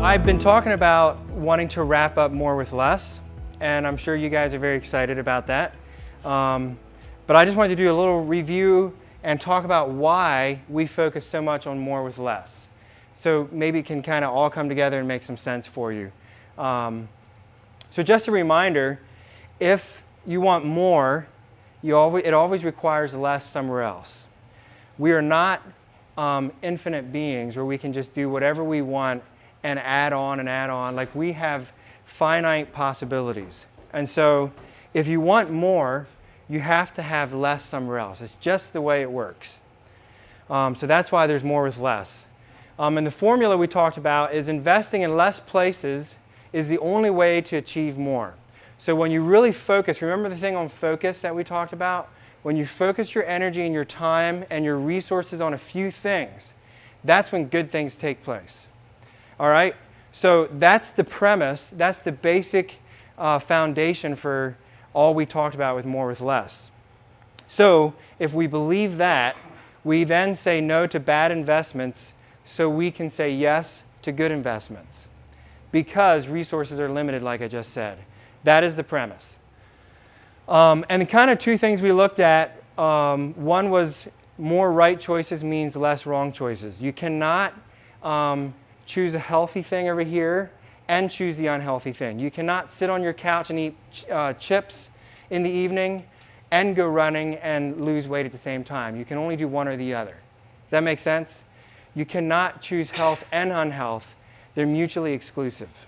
I've been talking about wanting to wrap up more with less, and I'm sure you guys are very excited about that. But I just wanted to do a little review and talk about why we focus so much on more with less. So maybe it can kind of all come together and make some sense for you. So just a reminder, if you want more, it always requires less somewhere else. We are not infinite beings where we can just do whatever we want and add on and add on. Like, we have finite possibilities. And so if you want more, you have to have less somewhere else. It's just the way it works. So that's why there's more with less. And the formula we talked about is investing in less places is the only way to achieve more. So when you really focus, remember the thing on focus that we talked about? When you focus your energy and your time and your resources on a few things, that's when good things take place. All right? So that's the premise, that's the basic foundation for all we talked about with more with less. So if we believe that, we then say no to bad investments so we can say yes to good investments. Because resources are limited, like I just said. That is the premise. And the kind of two things we looked at, one was more right choices means less wrong choices. You cannot choose a healthy thing over here and choose the unhealthy thing. You cannot sit on your couch and eat chips in the evening and go running and lose weight at the same time. You can only do one or the other. Does that make sense? You cannot choose health and unhealth. They're mutually exclusive.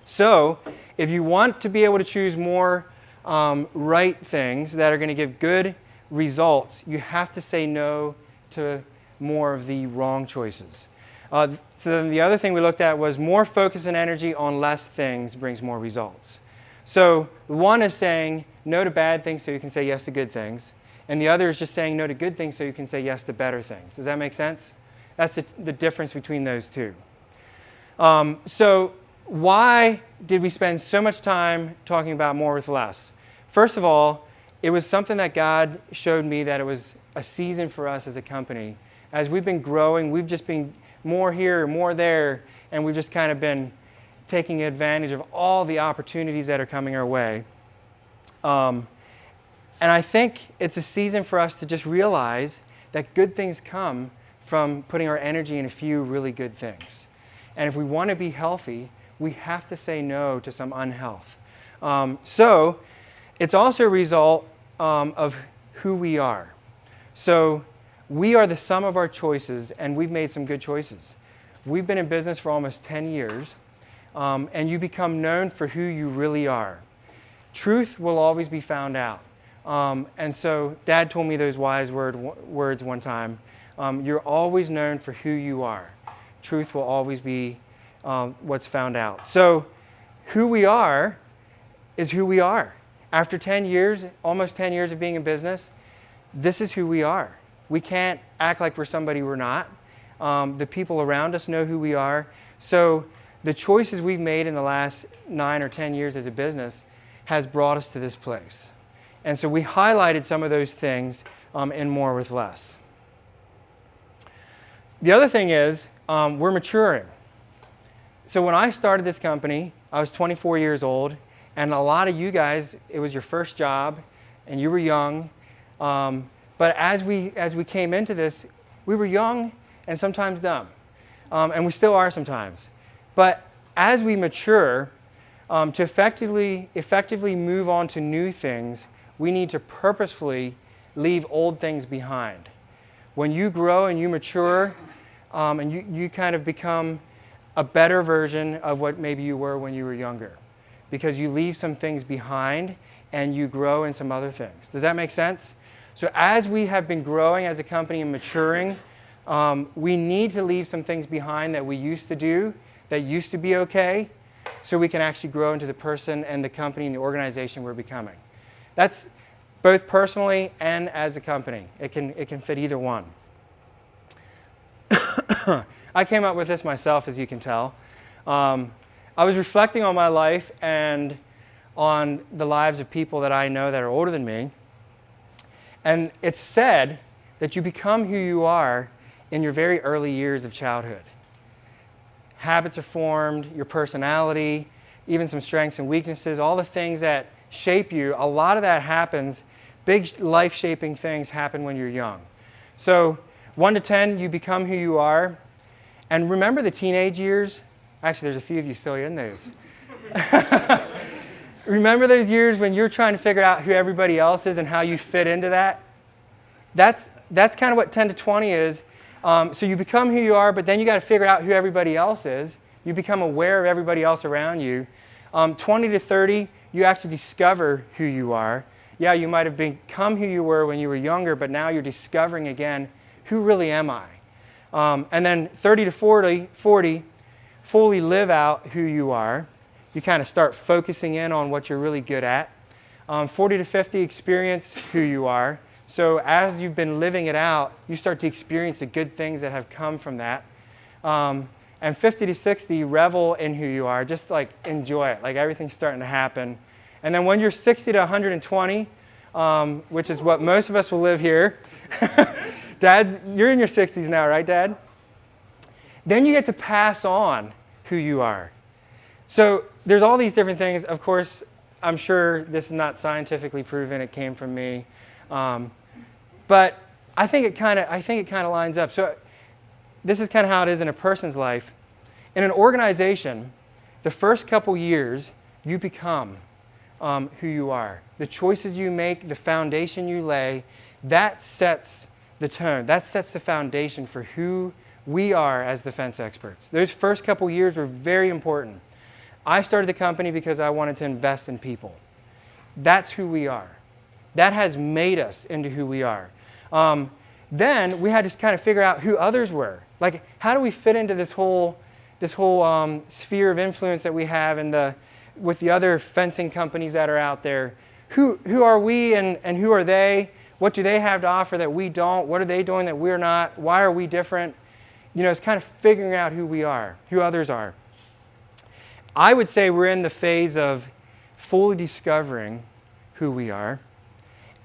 So if you want to be able to choose more right things that are going to give good results, you have to say no to more of the wrong choices. So then the other thing we looked at was more focus and energy on less things brings more results. So one is saying no to bad things so you can say yes to good things. And the other is just saying no to good things so you can say yes to better things. Does that make sense? That's the difference between those two. So why did we spend so much time talking about more with less? First of all, it was something that God showed me that it was a season for us as a company. As we've been growing, we've just been more here, more there, and we've just kind of been taking advantage of all the opportunities that are coming our way. And I think it's a season for us to just realize that good things come from putting our energy in a few really good things. And if we want to be healthy, we have to say no to some unhealth. So it's also a result of who we are. So we are the sum of our choices, and we've made some good choices. We've been in business for almost 10 years, and you become known for who you really are. Truth will always be found out. And so Dad told me those wise words one time. You're always known for who you are. Truth will always be what's found out. So who we are is who we are. After 10 years, almost 10 years of being in business, this is who we are. We can't act like we're somebody we're not. The people around us know who we are. So the choices we've made in the last 9 or 10 years as a business has brought us to this place. And so we highlighted some of those things in more with less. The other thing is we're maturing. So when I started this company, I was 24 years old, and a lot of you guys, it was your first job, and you were young. But as we came into this, we were young and sometimes dumb, and we still are sometimes. But as we mature, to effectively move on to new things, we need to purposefully leave old things behind. When you grow and you mature, and you kind of become a better version of what maybe you were when you were younger, because you leave some things behind and you grow in some other things. Does that make sense? So as we have been growing as a company and maturing, we need to leave some things behind that we used to do, that used to be okay, so we can actually grow into the person and the company and the organization we're becoming. That's both personally and as a company. It can fit either one. I came up with this myself, as you can tell. I was reflecting on my life and on the lives of people that I know that are older than me. And it's said that you become who you are in your very early years of childhood. habits are formed, your personality, even some strengths and weaknesses, all the things that shape you, a lot of that happens, big life-shaping things happen when you're young. So 1 to 10, you become who you are. And remember the teenage years? Actually, there's a few of you still in those. Remember those years when you're trying to figure out who everybody else is and how you fit into that? That's kind of what 10 to 20 is. So you become who you are, but then you got to figure out who everybody else is. You become aware of everybody else around you. 20 to 30, you actually discover who you are. Yeah, you might have become who you were when you were younger, but now you're discovering again, who really am I? And then 30 to 40, fully live out who you are. You kind of start focusing in on what you're really good at. 40 to 50, experience who you are. So as you've been living it out, you start to experience the good things that have come from that. And 50 to 60, revel in who you are. Just like enjoy it, like everything's starting to happen. And then when you're 60 to 120, which is what most of us will live here. Dads, you're in your 60s now, right, Dad? Then you get to pass on who you are. So there's all these different things. Of course, I'm sure this is not scientifically proven. It came from me. But I think it kind of lines up. So this is kind of how it is in a person's life. In an organization, the first couple years, you become who you are. The choices you make, the foundation you lay, that sets the tone. That sets the foundation for who we are as the fence experts. Those first couple years were very important. I started the company because I wanted to invest in people. That's who we are. That has made us into who we are. Then we had to kind of figure out who others were. Like, how do we fit into this whole sphere of influence that we have with the other fencing companies that are out there? Who are we and who are they? What do they have to offer that we don't? What are they doing that we're not? Why are we different? You know, it's kind of figuring out who we are, who others are. I would say we're in the phase of fully discovering who we are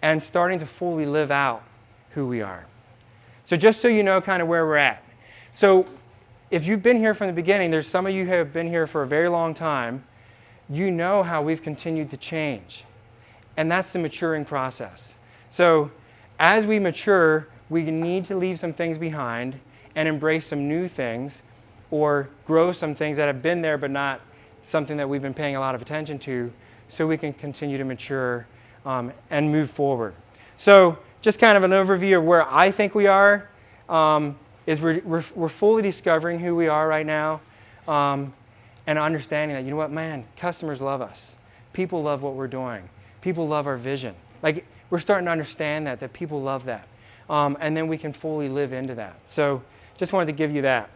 and starting to fully live out who we are. So just so you know kind of where we're at. So if you've been here from the beginning, there's some of you who have been here for a very long time, you know how we've continued to change. And that's the maturing process. So as we mature, we need to leave some things behind and embrace some new things or grow some things that have been there but not something that we've been paying a lot of attention to, so we can continue to mature and move forward. So just kind of an overview of where I think we are is we're fully discovering who we are right now and understanding that, you know what, man, customers love us. People love what we're doing. People love our vision. Like, we're starting to understand that people love that. And then we can fully live into that. So just wanted to give you that.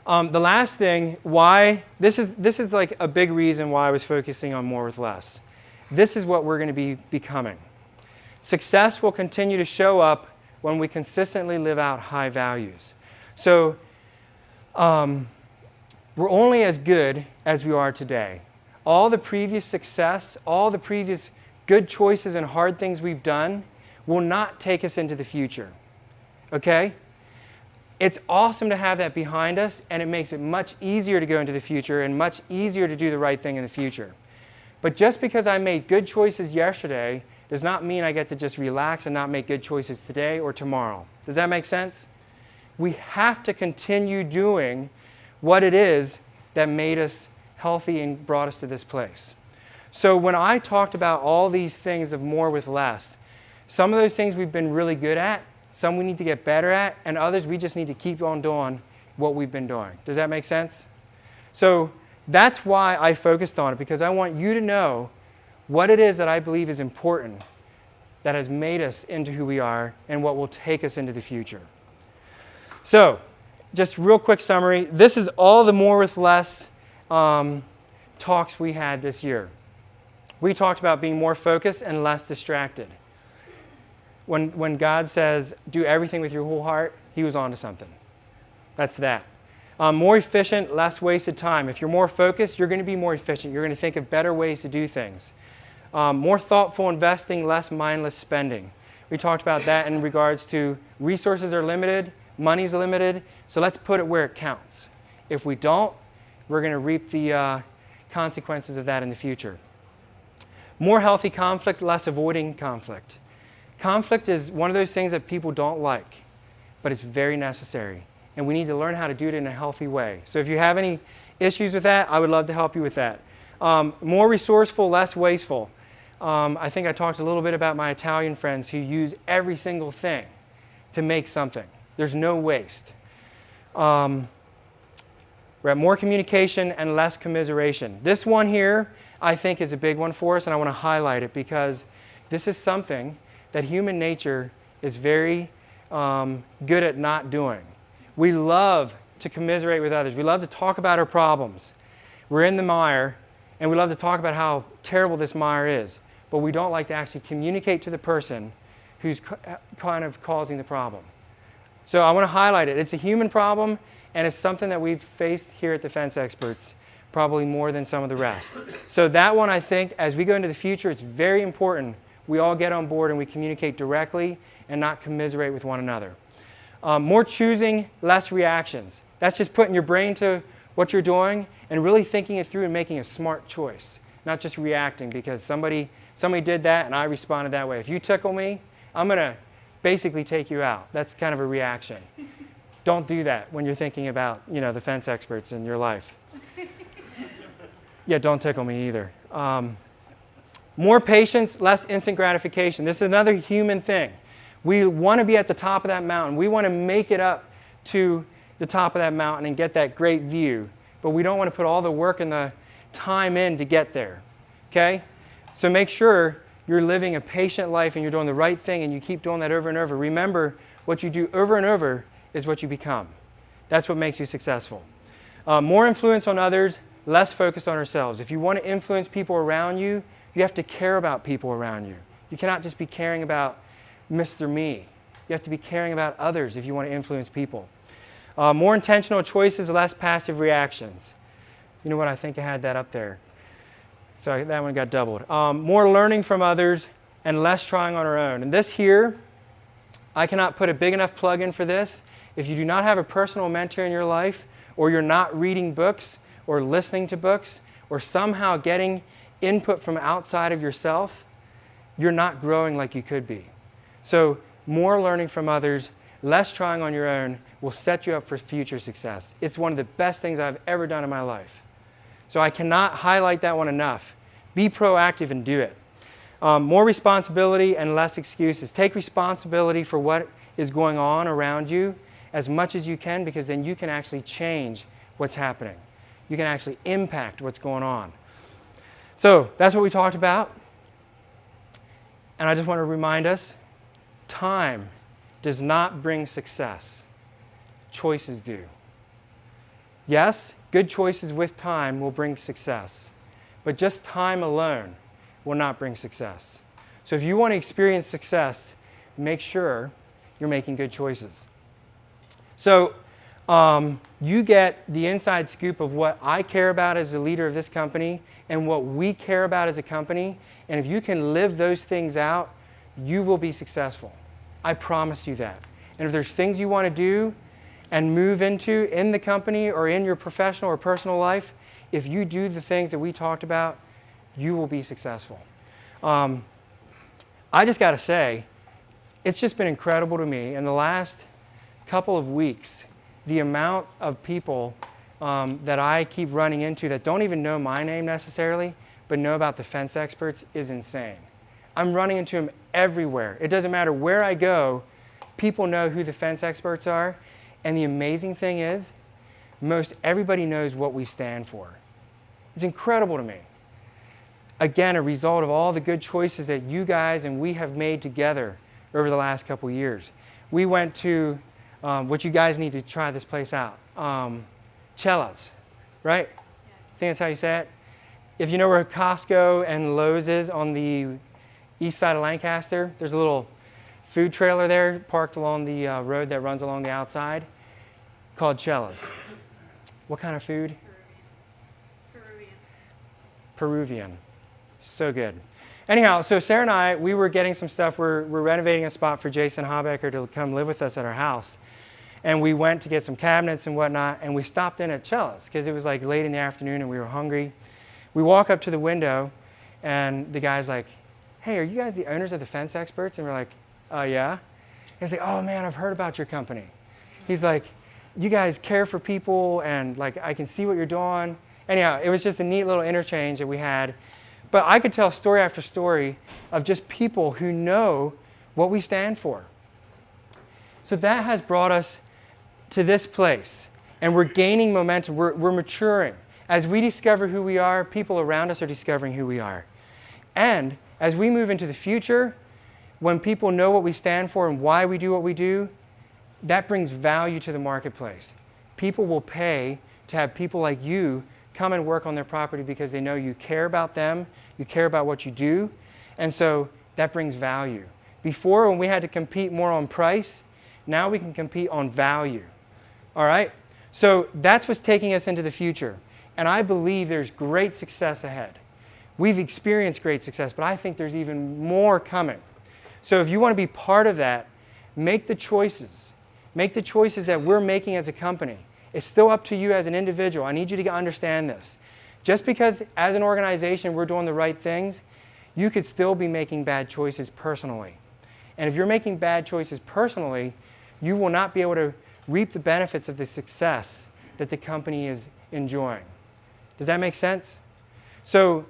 The last thing, why, this is like a big reason why I was focusing on more with less. This is what we're going to be becoming. Success will continue to show up when we consistently live out high values. So we're only as good as we are today. All the previous success, all the previous good choices and hard things we've done will not take us into the future. Okay? It's awesome to have that behind us, and it makes it much easier to go into the future and much easier to do the right thing in the future. But just because I made good choices yesterday does not mean I get to just relax and not make good choices today or tomorrow. Does that make sense? We have to continue doing what it is that made us healthy and brought us to this place. So when I talked about all these things of more with less, some of those things we've been really good at, some we need to get better at, and others we just need to keep on doing what we've been doing. Does that make sense? So that's why I focused on it, because I want you to know what it is that I believe is important that has made us into who we are and what will take us into the future. So just real quick summary. This is all the more with less talks we had this year. We talked about being more focused and less distracted. When God says, do everything with your whole heart, he was onto something. That's that. More efficient, less wasted time. If you're more focused, you're going to be more efficient. You're going to think of better ways to do things. More thoughtful investing, less mindless spending. We talked about that in regards to resources are limited, money's limited, so let's put it where it counts. If we don't, we're going to reap the consequences of that in the future. More healthy conflict, less avoiding conflict. Conflict is one of those things that people don't like, but it's very necessary. And we need to learn how to do it in a healthy way. So if you have any issues with that, I would love to help you with that. More resourceful, less wasteful. I think I talked a little bit about my Italian friends who use every single thing to make something. There's no waste. We're at more communication and less commiseration. This one here, I think, is a big one for us, and I want to highlight it because this is something that human nature is very good at not doing. We love to commiserate with others. We love to talk about our problems. We're in the mire, and we love to talk about how terrible this mire is, but we don't like to actually communicate to the person who's kind of causing the problem. So I want to highlight it. It's a human problem, and it's something that we've faced here at the Fence Experts, probably more than some of the rest. So that one, I think, as we go into the future, it's very important we all get on board and we communicate directly and not commiserate with one another. More choosing, less reactions. That's just putting your brain to what you're doing and really thinking it through and making a smart choice, not just reacting because somebody did that and I responded that way. If you tickle me, I'm going to basically take you out. That's kind of a reaction. Don't do that when you're thinking about, the Fence Experts in your life. Yeah, don't tickle me either. More patience, less instant gratification. This is another human thing. We want to be at the top of that mountain. We want to make it up to the top of that mountain and get that great view. But we don't want to put all the work and the time in to get there. Okay? So make sure you're living a patient life and you're doing the right thing and you keep doing that over and over. Remember, what you do over and over is what you become. That's what makes you successful. More influence on others, less focus on ourselves. If you want to influence people around you, you have to care about people around you. You cannot just be caring about Mr. Me. You have to be caring about others if you want to influence people. More intentional choices, less passive reactions. You know what? I think I had that up there. So that one got doubled. More learning from others and less trying on our own. And this here, I cannot put a big enough plug in for this. If you do not have a personal mentor in your life, or you're not reading books or listening to books, or somehow getting input from outside of yourself, you're not growing like you could be. So more learning from others, less trying on your own will set you up for future success. It's one of the best things I've ever done in my life. So I cannot highlight that one enough. Be proactive and do it. More responsibility and less excuses. Take responsibility for what is going on around you as much as you can, because then you can actually change what's happening. You can actually impact what's going on. So that's what we talked about. And I just want to remind us, time does not bring success. Choices do. Yes, good choices with time will bring success. But just time alone will not bring success. So if you want to experience success, make sure you're making good choices. So you get the inside scoop of what I care about as the leader of this company and what we care about as a company. And if you can live those things out, you will be successful. I promise you that. And if there's things you want to do and move into in the company or in your professional or personal life, if you do the things that we talked about, you will be successful. I just got to say, it's just been incredible to me in the last couple of weeks, the amount of people that I keep running into that don't even know my name necessarily, but know about the Fence Experts is insane. I'm running into them everywhere. It doesn't matter where I go, people know who the Fence Experts are. And the amazing thing is, most everybody knows what we stand for. It's incredible to me. Again, a result of all the good choices that you guys and we have made together over the last couple of years. We went to, what you guys need to try this place out, Cella's, right? Yeah. I think that's how you say it. If you know where Costco and Lowe's is on the east side of Lancaster, there's a little food trailer there parked along the road that runs along the outside called Cella's. What kind of food? Peruvian. So good. Anyhow, so Sarah and I, we were getting some stuff. We're renovating a spot for Jason Habecker to come live with us at our house. And we went to get some cabinets and whatnot, and we stopped in at Cella's because it was like late in the afternoon and we were hungry. We walk up to the window, and the guy's like, "Hey, are you guys the owners of the Fence Experts?" And we're like, "Yeah." He's like, "Oh man, I've heard about your company." He's like, "You guys care for people, and like I can see what you're doing." Anyhow, it was just a neat little interchange that we had. But I could tell story after story of just people who know what we stand for. So that has brought us to this place, and we're gaining momentum. We're maturing. As we discover who we are, people around us are discovering who we are. And as we move into the future, when people know what we stand for and why we do what we do, that brings value to the marketplace. People will pay to have people like you come and work on their property because they know you care about them, you care about what you do, and so that brings value. Before, when we had to compete more on price, now we can compete on value. All right? So that's what's taking us into the future. And I believe there's great success ahead. We've experienced great success, but I think there's even more coming. So if you want to be part of that, make the choices. Make the choices that we're making as a company. It's still up to you as an individual. I need you to understand this. Just because as an organization we're doing the right things, you could still be making bad choices personally. And if you're making bad choices personally, you will not be able to reap the benefits of the success that the company is enjoying. Does that make sense? So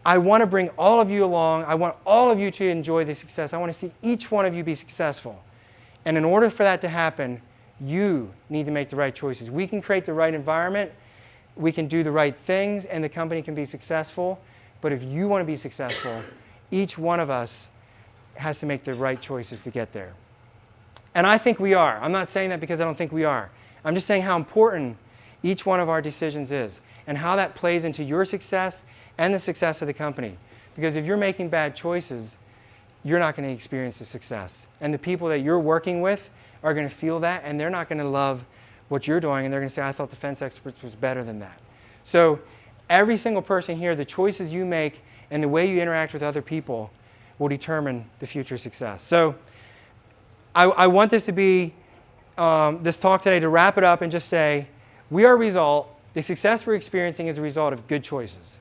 I want to bring all of you along. I want all of you to enjoy the success. I want to see each one of you be successful. And in order for that to happen, you need to make the right choices. We can create the right environment, we can do the right things, and the company can be successful. But if you want to be successful, each one of us has to make the right choices to get there. And I think we are. I'm not saying that because I don't think we are. I'm just saying how important each one of our decisions is and how that plays into your success and the success of the company. Because if you're making bad choices, you're not going to experience the success. And the people that you're working with are going to feel that, and they're not going to love what you're doing, and they're going to say, "I thought the Fence Experts was better than that." So every single person here, the choices you make and the way you interact with other people will determine the future success. So I want this to be, this talk today, to wrap it up and just say, we are a result, the success we're experiencing is a result of good choices.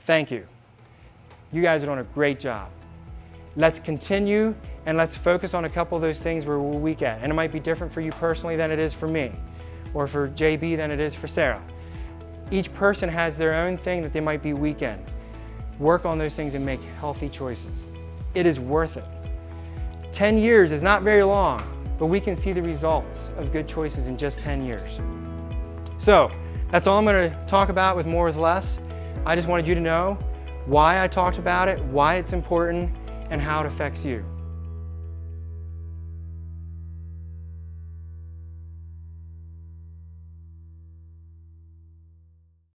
Thank you. You guys are doing a great job. Let's continue and let's focus on a couple of those things where we're weak at. And it might be different for you personally than it is for me, or for JB than it is for Sarah. Each person has their own thing that they might be weak in. Work on those things and make healthy choices. It is worth it. 10 years is not very long, but we can see the results of good choices in just 10 years. So that's all I'm going to talk about with More with Less. I just wanted you to know why I talked about it, why it's important, and how it affects you.